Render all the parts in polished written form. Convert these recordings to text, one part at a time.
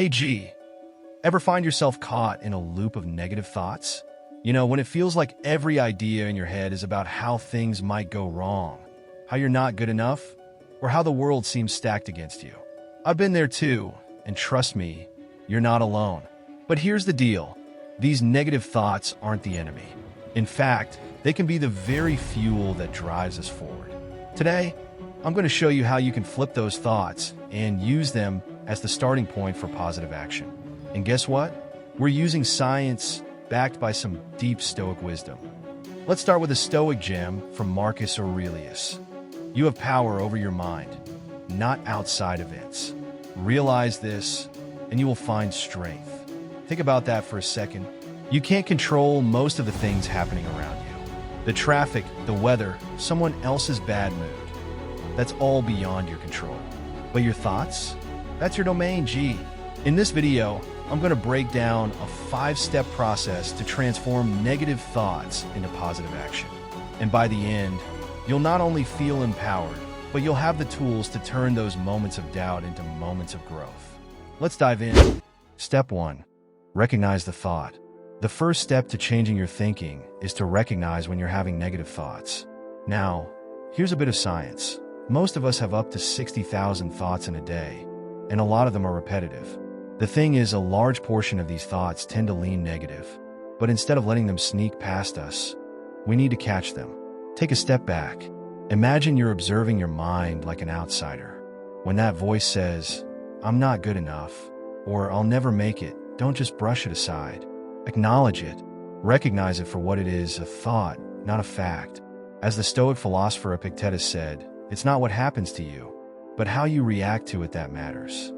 Hey G, ever find yourself caught in a loop of negative thoughts? When it feels like every idea in your head is about how things might go wrong, how you're not good enough, or how the world seems stacked against you. I've been there too, and trust me, you're not alone. But here's the deal. These negative thoughts aren't the enemy. In fact, they can be the very fuel that drives us forward. Today, I'm going to show you how you can flip those thoughts and use them as the starting point for positive action. And guess what? We're using science backed by some deep Stoic wisdom. Let's start with a Stoic gem from Marcus Aurelius. You have power over your mind, not outside events. Realize this, and you will find strength. Think about that for a second. You can't control most of the things happening around you. The traffic, the weather, someone else's bad mood. That's all beyond your control. But your thoughts? That's your domain, G. In this video, I'm going to break down a 5-step process to transform negative thoughts into positive action. And by the end, you'll not only feel empowered, but you'll have the tools to turn those moments of doubt into moments of growth. Let's dive in. Step 1. Recognize the thought. The first step to changing your thinking is to recognize when you're having negative thoughts. Now, here's a bit of science. Most of us have up to 60,000 thoughts in a day, and a lot of them are repetitive. The thing is, a large portion of these thoughts tend to lean negative, but instead of letting them sneak past us, we need to catch them. Take a step back. Imagine you're observing your mind like an outsider. When that voice says, "I'm not good enough," or "I'll never make it," don't just brush it aside. Acknowledge it. Recognize it for what it is, a thought, not a fact. As the Stoic philosopher Epictetus said, it's not what happens to you, but how you react to it that matters.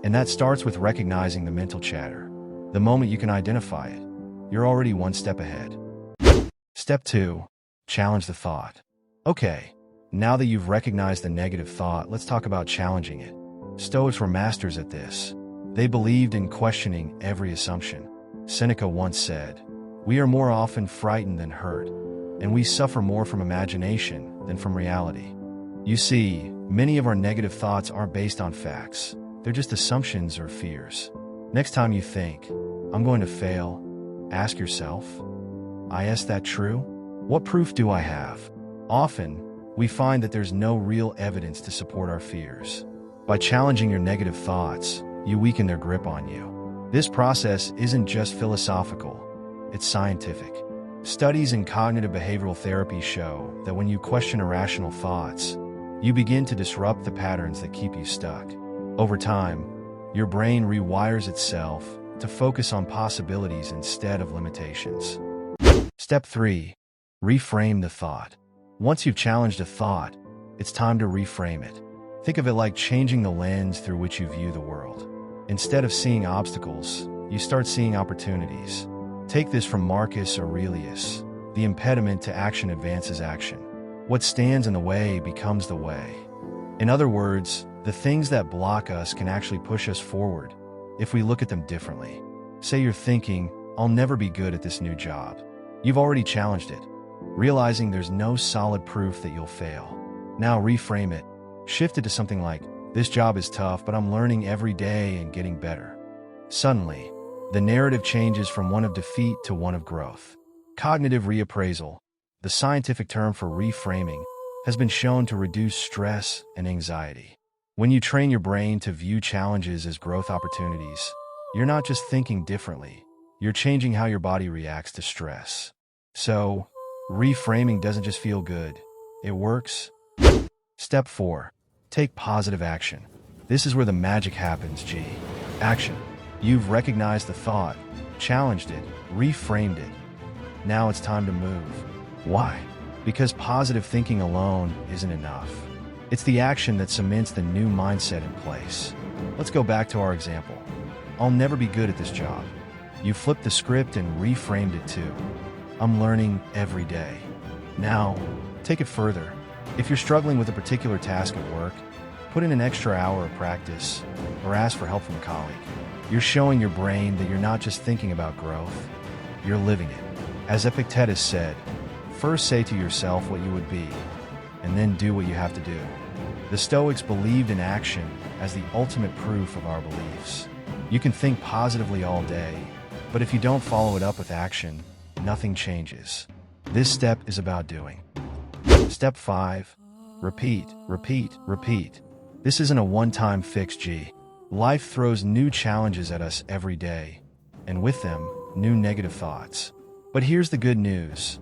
And that starts with recognizing the mental chatter. The moment you can identify it, you're already one step ahead. Step 2. Challenge the thought. Okay, now that you've recognized the negative thought, let's talk about challenging it. Stoics were masters at this. They believed in questioning every assumption. Seneca once said, "We are more often frightened than hurt, and we suffer more from imagination than from reality." You see, many of our negative thoughts aren't based on facts. They're just assumptions or fears. Next time you think, "I'm going to fail," ask yourself, "Is that true? What proof do I have?" Often, we find that there's no real evidence to support our fears. By challenging your negative thoughts, you weaken their grip on you. This process isn't just philosophical, it's scientific. Studies in cognitive behavioral therapy show that when you question irrational thoughts, you begin to disrupt the patterns that keep you stuck. Over time, your brain rewires itself to focus on possibilities instead of limitations. Step 3. Reframe the thought. Once you've challenged a thought, it's time to reframe it. Think of it like changing the lens through which you view the world. Instead of seeing obstacles, you start seeing opportunities. Take this from Marcus Aurelius. The impediment to action advances action. What stands in the way becomes the way. In other words, the things that block us can actually push us forward if we look at them differently. Say you're thinking, "I'll never be good at this new job." You've already challenged it, realizing there's no solid proof that you'll fail. Now reframe it. Shift it to something like, "This job is tough, but I'm learning every day and getting better." Suddenly, the narrative changes from one of defeat to one of growth. Cognitive reappraisal, the scientific term for reframing, has been shown to reduce stress and anxiety. When you train your brain to view challenges as growth opportunities, you're not just thinking differently, you're changing how your body reacts to stress. So, reframing doesn't just feel good, it works. Step 4. Take positive action. This is where the magic happens, G. Action. You've recognized the thought, challenged it, reframed it. Now it's time to move. Why? Because positive thinking alone isn't enough. It's the action that cements the new mindset in place. Let's go back to our example. "I'll never be good at this job." You flipped the script and reframed it too. "I'm learning every day." Now, take it further. If you're struggling with a particular task at work, put in an extra hour of practice or ask for help from a colleague. You're showing your brain that you're not just thinking about growth, you're living it. As Epictetus said, first say to yourself what you would be, and then do what you have to do. The Stoics believed in action as the ultimate proof of our beliefs. You can think positively all day, but if you don't follow it up with action, nothing changes. This step is about doing. Step 5. Repeat, repeat, repeat. This isn't a one-time fix, G. Life throws new challenges at us every day, and with them, new negative thoughts. But here's the good news.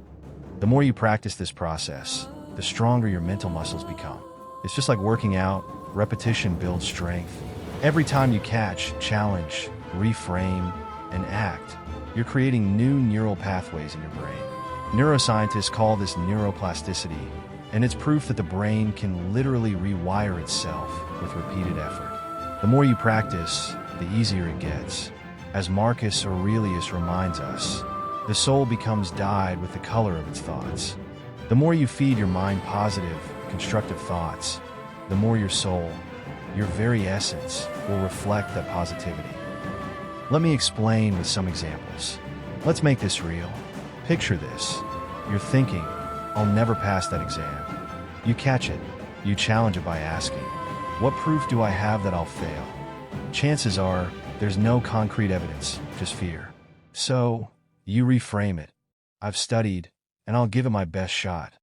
The more you practice this process, the stronger your mental muscles become. It's just like working out. Repetition builds strength. Every time you catch, challenge, reframe, and act, you're creating new neural pathways in your brain. Neuroscientists call this neuroplasticity, and it's proof that the brain can literally rewire itself with repeated effort. The more you practice, the easier it gets. As Marcus Aurelius reminds us, the soul becomes dyed with the color of its thoughts. The more you feed your mind positive, constructive thoughts, the more your soul, your very essence, will reflect that positivity. Let me explain with some examples. Let's make this real. Picture this. You're thinking, I'll never pass that exam. You catch it. You challenge it by asking, what proof do I have that I'll fail? Chances are, there's no concrete evidence, just fear. So, you reframe it. I've studied, and I'll give it my best shot.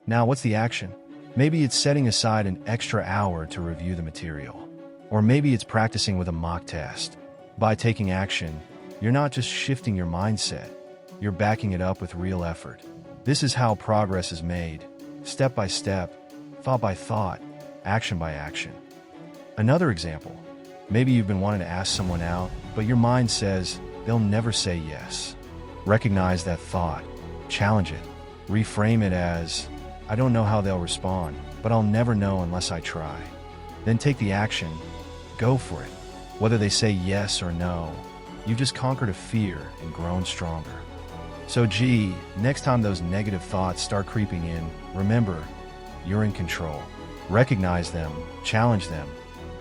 Now, what's the action? Maybe it's setting aside an extra hour to review the material. Or maybe it's practicing with a mock test. By taking action, you're not just shifting your mindset, you're backing it up with real effort. This is how progress is made, step by step, thought by thought, action by action. Another example, maybe you've been wanting to ask someone out, but your mind says they'll never say yes. Recognize that thought, challenge it, reframe it as, I don't know how they'll respond, but I'll never know unless I try. Then take the action, go for it. Whether they say yes or no, you've just conquered a fear and grown stronger. So G, next time those negative thoughts start creeping in, remember, you're in control. Recognize them, challenge them,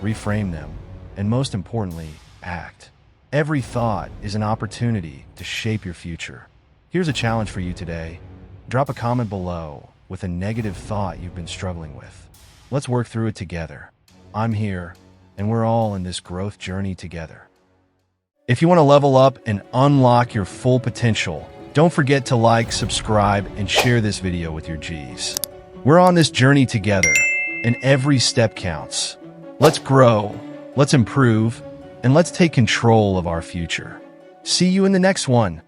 reframe them, and most importantly, act. Every thought is an opportunity to shape your future. Here's a challenge for you today. Drop a comment below with a negative thought you've been struggling with. Let's work through it together. I'm here, and we're all in this growth journey together. If you want to level up and unlock your full potential, don't forget to like, subscribe, and share this video with your Gs. We're on this journey together, and every step counts. Let's grow, let's improve, and let's take control of our future. See you in the next one.